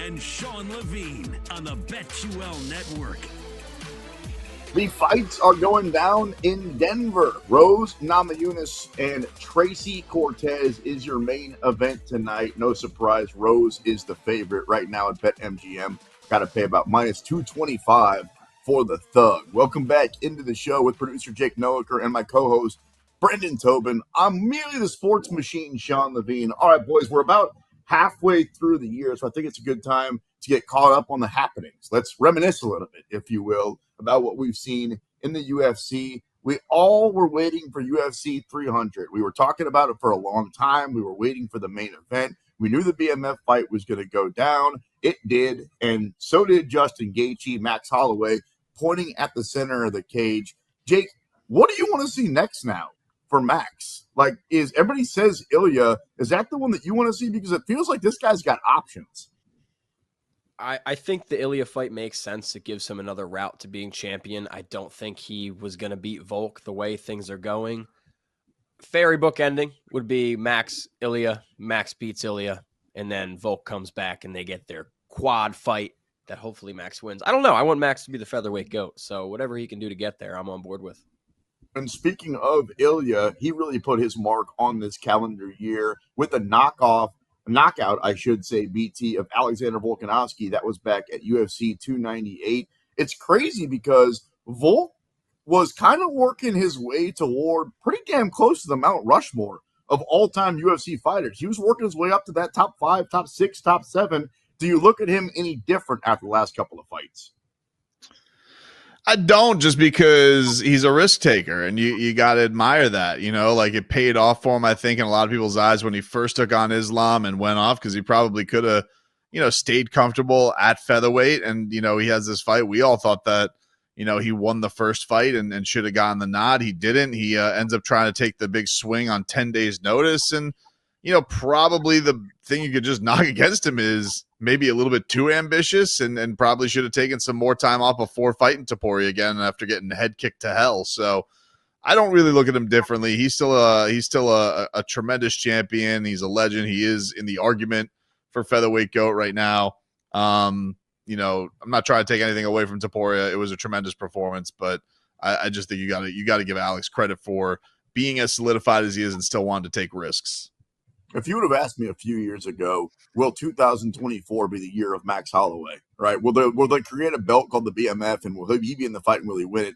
and Sean Levine on the BetQL Network. The fights are going down in Denver. Rose Namajunas and Tracy Cortez is your main event tonight. No surprise, Rose is the favorite right now at BetMGM. Got to pay about -225 for the Thug. Welcome back into the show with producer Jake Noecker and my co-host Brendan Tobin. I'm merely the sports machine, Sean Levine. All right, boys, we're about halfway through the year, so I think it's a good time to get caught up on the happenings. Let's reminisce a little bit, if you will, about what we've seen in the UFC. We all were waiting for UFC 300. We were talking about it for a long time. We were waiting for the main event. We knew the BMF fight was going to go down. It did, and so did Justin Gaethje, Max Holloway, pointing at the center of the cage. Jake, what do you want to see next now for Max? Like, is everybody says Ilya, is that the one that you want to see? Because it feels like this guy's got options. I think the Ilya fight makes sense. It gives him another route to being champion. I don't think he was going to beat Volk the way things are going. Fairy book ending would be Max, Ilya, Max beats Ilya, and then Volk comes back and they get their quad fight that hopefully Max wins. I don't know. I want Max to be the featherweight GOAT, so whatever he can do to get there, I'm on board with. And speaking of Ilya, he really put his mark on this calendar year with a knockout, I should say, BT, of Alexander Volkanovski. That was back at UFC 298. It's crazy because Volk was kind of working his way toward pretty damn close to the Mount Rushmore of all-time UFC fighters. He was working his way up to that top 5, top 6, top 7. Do you look at him any different after the last couple of fights? I don't, just because he's a risk taker, and you got to admire that. You know, like, it paid off for him, I think, in a lot of people's eyes when he first took on Islam and went off, because he probably could have, stayed comfortable at featherweight. And, he has this fight. We all thought that, he won the first fight and should have gotten the nod. He didn't. He ends up trying to take the big swing on 10 days notice. And, probably the thing you could just knock against him is maybe a little bit too ambitious and probably should have taken some more time off before fighting Topuria again after getting head kicked to hell. So I don't really look at him differently. He's still a tremendous champion. He's a legend. He is in the argument for featherweight GOAT right now. I'm not trying to take anything away from Topuria. It was a tremendous performance, but I just think you got to give Alex credit for being as solidified as he is and still wanting to take risks. If you would have asked me a few years ago, will 2024 be the year of Max Holloway, right? Will they create a belt called the BMF, and will he be in the fight and will he win it?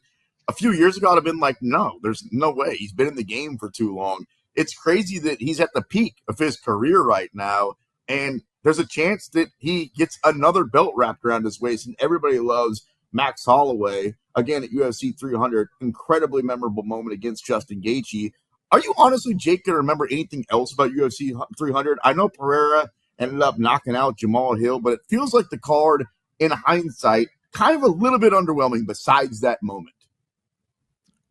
A few years ago, I'd have been like, no, there's no way. He's been in the game for too long. It's crazy that he's at the peak of his career right now, and there's a chance that he gets another belt wrapped around his waist, and everybody loves Max Holloway. Again, at UFC 300, incredibly memorable moment against Justin Gaethje. Are you honestly, Jake, going to remember anything else about UFC 300? I know Pereira ended up knocking out Jamal Hill, but it feels like the card, in hindsight, kind of a little bit underwhelming besides that moment.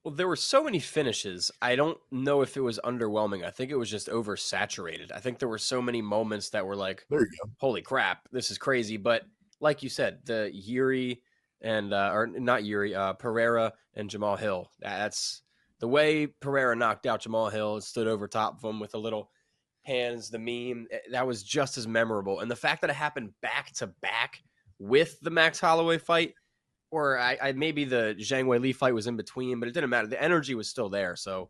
Well, there were so many finishes. I don't know if it was underwhelming. I think it was just oversaturated. I think there were so many moments that were like, there you go, holy crap, this is crazy. But like you said, the Yuri and, or not Yuri, Pereira and Jamal Hill, that's the way Pereira knocked out Jamal Hill and stood over top of him with a little hands, the meme, that was just as memorable. And the fact that it happened back to back with the Max Holloway fight, or I maybe the Zhang Weili fight was in between, but it didn't matter. The energy was still there. So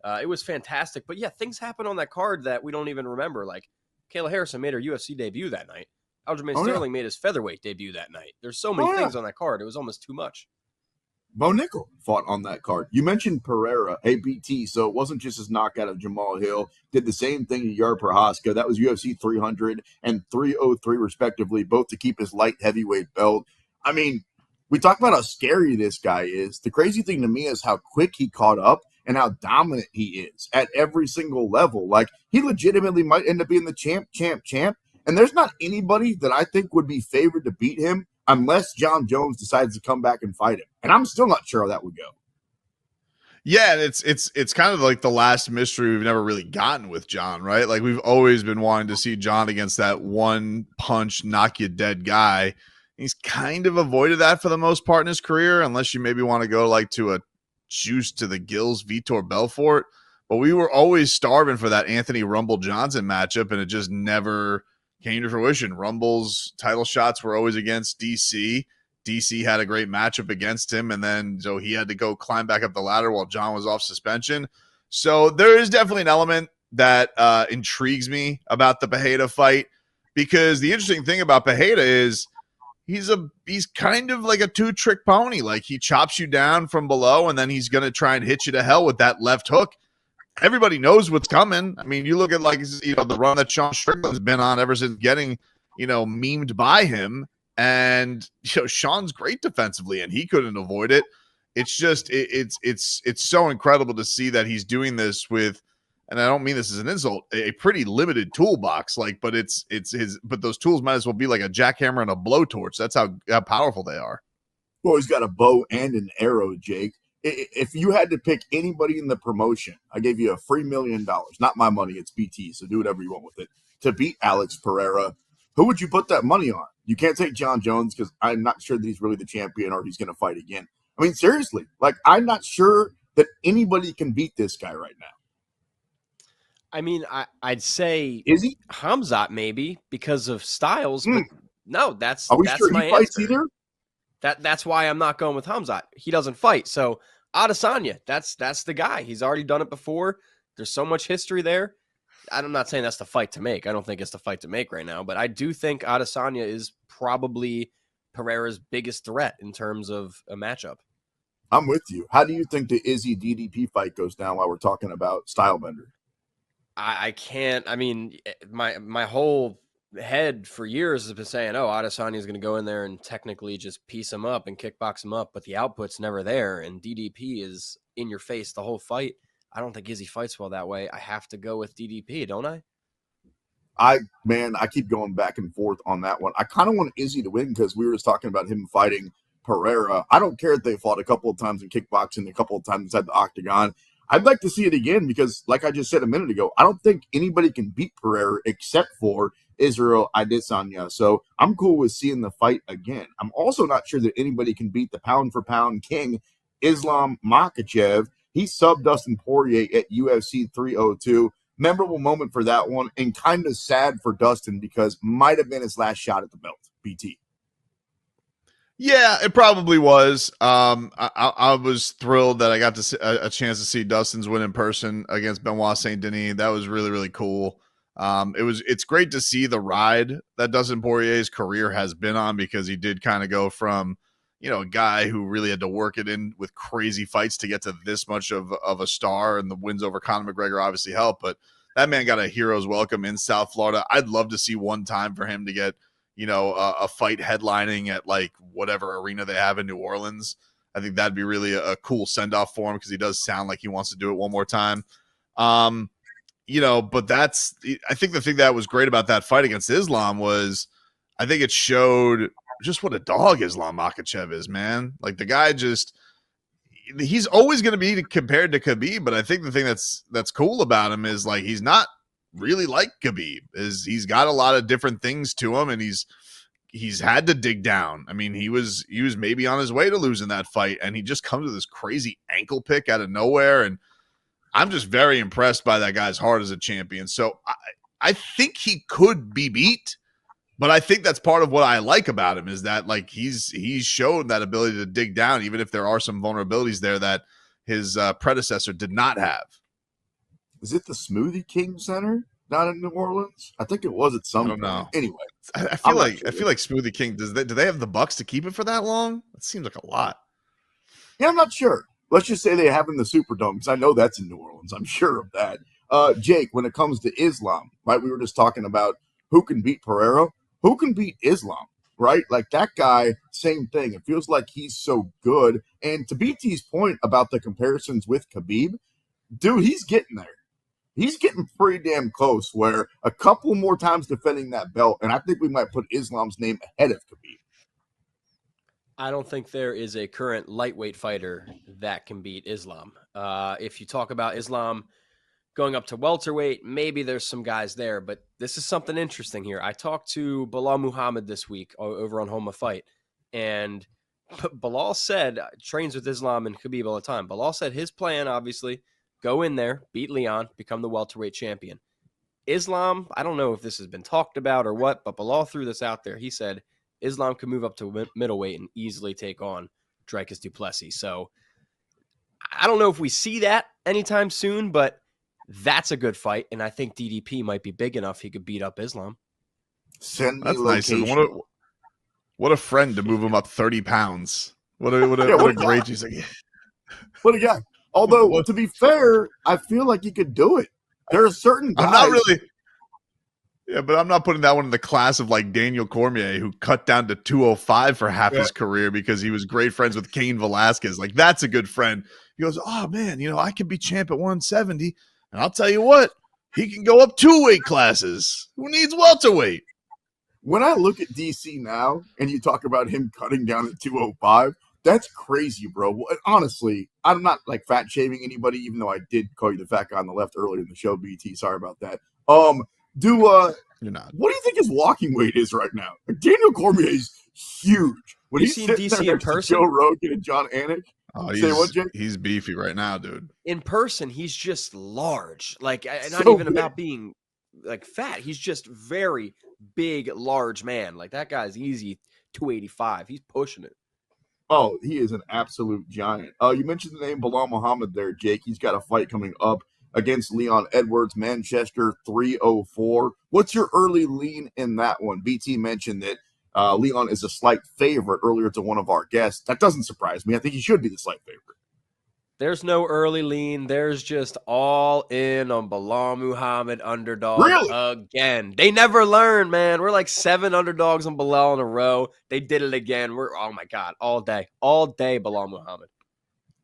it was fantastic. But yeah, things happened on that card that we don't even remember. Like Kayla Harrison made her UFC debut that night. Aljamain Sterling made his featherweight debut that night. There's so many things on that card. It was almost too much. Bo Nickel fought on that card. You mentioned Pereira, ABT, so it wasn't just his knockout of Jamal Hill. Did the same thing to Yar Prohaska. That was UFC 300 and 303, respectively, both to keep his light heavyweight belt. I mean, we talk about how scary this guy is. The crazy thing to me is how quick he caught up and how dominant he is at every single level. Like, he legitimately might end up being the champ. And there's not anybody that I think would be favored to beat him unless John Jones decides to come back and fight him. And I'm still not sure how that would go. Yeah, and it's kind of like the last mystery we've never really gotten with John, right? Like, we've always been wanting to see John against that one punch, knock you dead guy. He's kind of avoided that for the most part in his career, unless you maybe want to go like to a juice to the gills Vitor Belfort. But we were always starving for that Anthony Rumble Johnson matchup, and it just never came to fruition. Rumble's title shots were always against DC. DC had a great matchup against him, and then so he had to go climb back up the ladder while John was off suspension. So there is definitely an element that intrigues me about the Pereira fight, because the interesting thing about Pereira is he's kind of like a two-trick pony. Like, he chops you down from below, and then he's going to try and hit you to hell with that left hook. Everybody knows what's coming. I mean, you look at, like, the run that Sean Strickland's been on ever since getting, memed by him. And, Sean's great defensively, and he couldn't avoid it. It's just, it's so incredible to see that he's doing this with, and I don't mean this as an insult, a pretty limited toolbox. But but those tools might as well be like a jackhammer and a blowtorch. That's how powerful they are. Well, he's got a bow and an arrow, Jake. If you had to pick anybody in the promotion, I gave you a free $1 million, not my money, it's BT, so do whatever you want with it, to beat Alex Pereira, who would you put that money on? You can't take John Jones, because I'm not sure that he's really the champion or he's going to fight again. I mean, seriously, I'm not sure that anybody can beat this guy right now. I mean, I'd say is he Khamzat maybe because of styles, but no, that's sure my he fights answer. Either? That's why I'm not going with Khamzat. He doesn't fight. So Adesanya, that's the guy. He's already done it before. There's so much history there. I'm not saying that's the fight to make. I don't think it's the fight to make right now, but I do think Adesanya is probably Pereira's biggest threat in terms of a matchup. I'm with you. How do you think the Izzy DDP fight goes down while we're talking about Stylebender? I can't. I mean, my whole head for years has been saying, oh, Adesanya is going to go in there and technically just piece him up and kickbox him up, but the output's never there, and DDP is in your face the whole fight. I don't think Izzy fights well that way. I have to go with DDP, don't I? I keep going back and forth on that one. I kind of want Izzy to win because we were just talking about him fighting Pereira. I don't care if they fought a couple of times in kickboxing, a couple of times inside the octagon. I'd like to see it again because, like I just said a minute ago, I don't think anybody can beat Pereira except for Israel Adesanya. So I'm cool with seeing the fight again. I'm also not sure that anybody can beat the pound-for-pound king, Islam Makhachev. He subbed Dustin Poirier at UFC 302. Memorable moment for that one, and kind of sad for Dustin because might have been his last shot at the belt. BT. Yeah, it probably was. I was thrilled that I got to see a chance to see Dustin's win in person against Benoit Saint Denis. That was really, really cool. It's great to see the ride that Dustin Poirier's career has been on, because he did kind of go from, a guy who really had to work it in with crazy fights to get to this much of a star, and the wins over Conor McGregor obviously helped, but that man got a hero's welcome in South Florida. I'd love to see one time for him to get, a fight headlining at like whatever arena they have in New Orleans. I think that'd be really a cool send-off for him, because he does sound like he wants to do it one more time. But I think the thing that was great about that fight against Islam was I think it showed just what a dog Islam Makhachev is, man. Like, the guy he's always going to be compared to Khabib, but I think the thing that's cool about him is, like, he's not really like Khabib. He's got a lot of different things to him, and he's had to dig down. I mean, he was maybe on his way to losing that fight, and he just comes with this crazy ankle pick out of nowhere, and I'm just very impressed by that guy's heart as a champion. So I think he could be beat, but I think that's part of what I like about him, is that, like, he's shown that ability to dig down, even if there are some vulnerabilities there that his predecessor did not have. Is it the Smoothie King Center down in New Orleans? I think it was at some point. Know. Anyway, I feel like Smoothie King, do they have the bucks to keep it for that long? It seems like a lot. Yeah, I'm not sure. Let's just say they have in the Superdome, because I know that's in New Orleans. I'm sure of that. Jake, when it comes to Islam, right? We were just talking about who can beat Pereira, who can beat Islam, right? Like, that guy, same thing. It feels like he's so good. And to BT's point about the comparisons with Khabib, dude, he's getting there. He's getting pretty damn close, where a couple more times defending that belt, and I think we might put Islam's name ahead of Khabib. I don't think there is a current lightweight fighter that can beat Islam. If you talk about Islam going up to welterweight, maybe there's some guys there, but this is something interesting here. I talked to Bilal Muhammad this week over on Home of Fight, and Bilal said, trains with Islam and Khabib all the time. Bilal said his plan, obviously, go in there, beat Leon, become the welterweight champion. Islam, I don't know if this has been talked about or what, but Bilal threw this out there. He said Islam could move up to middleweight and easily take on Dricus du Plessis. So I don't know if we see that anytime soon, but that's a good fight. And I think DDP might be big enough he could beat up Islam. Send me That's nice. location. And what a friend to move him up 30 pounds. What a great. He's like, what a guy. Although, to be fair, I feel like he could do it. There are certain guys. I'm not really. Yeah, but I'm not putting that one in the class of like Daniel Cormier, who cut down to 205 for half his career because he was great friends with Cain Velasquez. Like, that's a good friend. He goes, oh, man, I can be champ at 170. And I'll tell you what, he can go up 2 weight classes. Who needs welterweight? When I look at DC now and you talk about him cutting down to 205, that's crazy, bro. Honestly, I'm not like fat shaming anybody, even though I did call you the fat guy on the left earlier in the show, BT. Sorry about that. You're not. What do you think his walking weight is right now? Like, Daniel Cormier is huge. When he's seen DC in person, Joe Rogan and John Anik. Oh, Say what, Jake? He's beefy right now, dude. In person, he's just large. Like, not So even big. about being like fat. He's just very big, large man. Like, that guy's easy 285. He's pushing it. Oh, he is an absolute giant. You mentioned the name Bilal Muhammad there, Jake. He's got a fight coming up against Leon Edwards, Manchester 304. What's your early lean in that one? BT mentioned that Leon is a slight favorite earlier to one of our guests. That doesn't surprise me. I think he should be the slight favorite. There's no early lean. There's just all in on Bilal Muhammad underdog again. They never learn, man. We're like 7 underdogs on Bilal in a row. They did it again. Oh my God, all day Bilal Muhammad.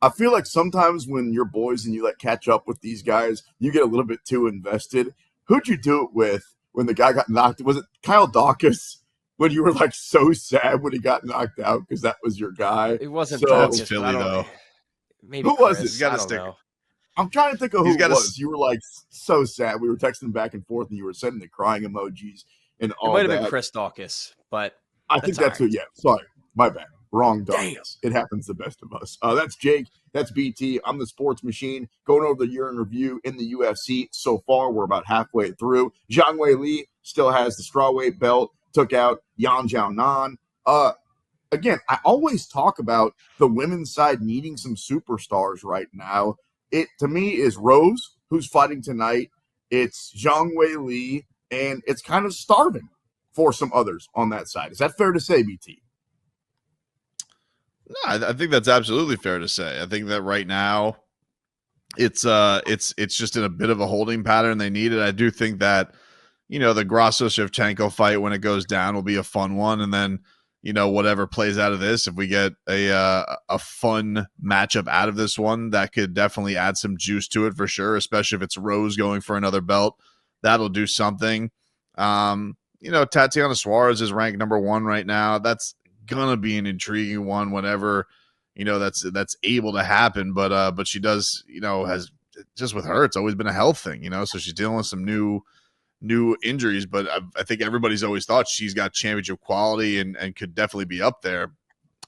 I feel like sometimes when you're boys and you like catch up with these guys, you get a little bit too invested. Who'd you do it with when the guy got knocked? Was it Kyle Dawkins? When you were like so sad when he got knocked out because that was your guy? It wasn't That's Philly though. Maybe who Chris, was it? He's got I a don't sticker. know. I'm trying to think of who it was. You were like so sad. We were texting back and forth, and you were sending the crying emojis and all that. It might have been Chris Dawkins, but I think that's who. Yeah, sorry, my bad. Wrong Dawkins. Damn. It happens to the best of us. That's Jake. That's BT. I'm the Sports Machine. Going over the year in review in the UFC. So far, we're about halfway through. Zhang Weili still has the strawweight belt. Took out Yan Jiaonan. Again, I always talk about the women's side needing some superstars right now. It, to me, is Rose, who's fighting tonight. It's Zhang Weili, and it's kind of starving for some others on that side. Is that fair to say, BT? No, I think that's absolutely fair to say. I think that right now it's just in a bit of a holding pattern. They need it. I do think that, the Grasso-Shevchenko fight, when it goes down, will be a fun one. And then, whatever plays out of this, if we get a fun matchup out of this one, that could definitely add some juice to it for sure, especially if it's Rose going for another belt. That'll do something. Tatiana Suarez is ranked number 1 right now. That's gonna be an intriguing one whenever, that's able to happen. But she does, has just with her, it's always been a health thing, so she's dealing with some new injuries, but I think everybody's always thought she's got championship quality and could definitely be up there.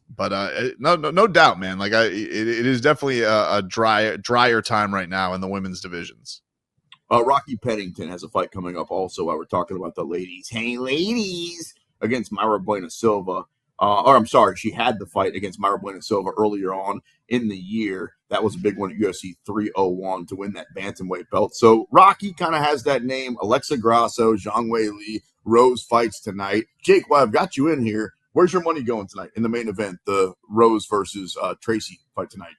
But no doubt, man. Like it is definitely a drier time right now in the women's divisions. Rocky Pennington has a fight coming up also while we're talking about the ladies. Hey, ladies, against Mayra Bueno Silva. She had the fight against Mayra Bueno Silva earlier on in the year. That was a big one at UFC 301 to win that bantamweight belt. So Rocky kind of has that name. Alexa Grasso, Zhang Weili, Rose fights tonight. Jake, while I've got you in here, where's your money going tonight in the main event, the Rose versus Tracy fight tonight?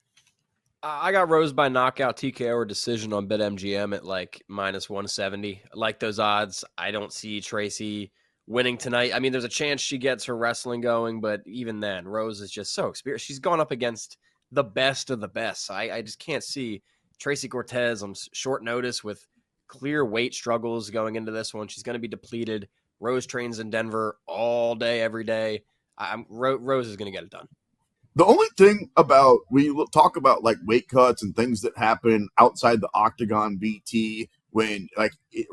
I got Rose by knockout, TKO, or decision on BetMGM at like -170. I like those odds. I don't see Tracy winning tonight. I mean, there's a chance she gets her wrestling going, but even then, Rose is just so experienced. She's gone up against the best of the best. So I just can't see Tracy Cortez on short notice with clear weight struggles going into this one. She's going to be depleted. Rose trains in Denver all day, every day. Rose is going to get it done. The only thing about, we talk about like weight cuts and things that happen outside the octagon, BT, when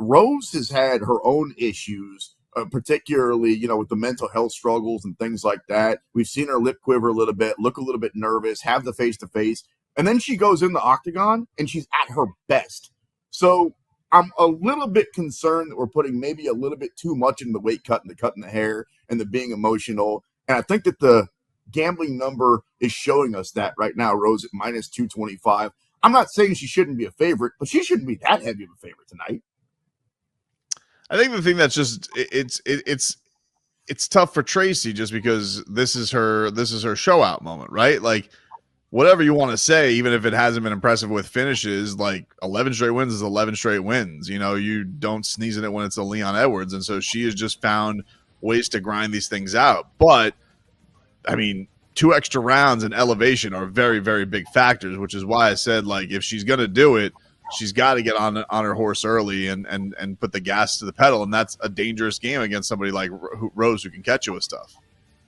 Rose has had her own issues, particularly, with the mental health struggles and things like that. We've seen her lip quiver a little bit, look a little bit nervous, have the face-to-face, and then she goes in the octagon and she's at her best. So I'm a little bit concerned that we're putting maybe a little bit too much in the weight cut and the cutting the hair and the being emotional. And I think that the gambling number is showing us that right now. Rose at minus 225. I'm not saying she shouldn't be a favorite, but she shouldn't be that heavy of a favorite tonight. I think the thing that's just it's tough for Tracy just because this is her show out moment, right? Like whatever you want to say, even if it hasn't been impressive with finishes, like 11 straight wins is 11 straight wins. You know, you don't sneeze in it when it's a Leon Edwards. And so she has just found ways to grind these things out. But I mean, 2 extra rounds and elevation are very, very big factors, which is why I said, like, if she's going to do it, she's got to get on her horse early and put the gas to the pedal. And that's a dangerous game against somebody like Rose who can catch you with stuff.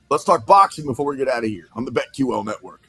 Let's talk boxing before we get out of here on the BetQL Network.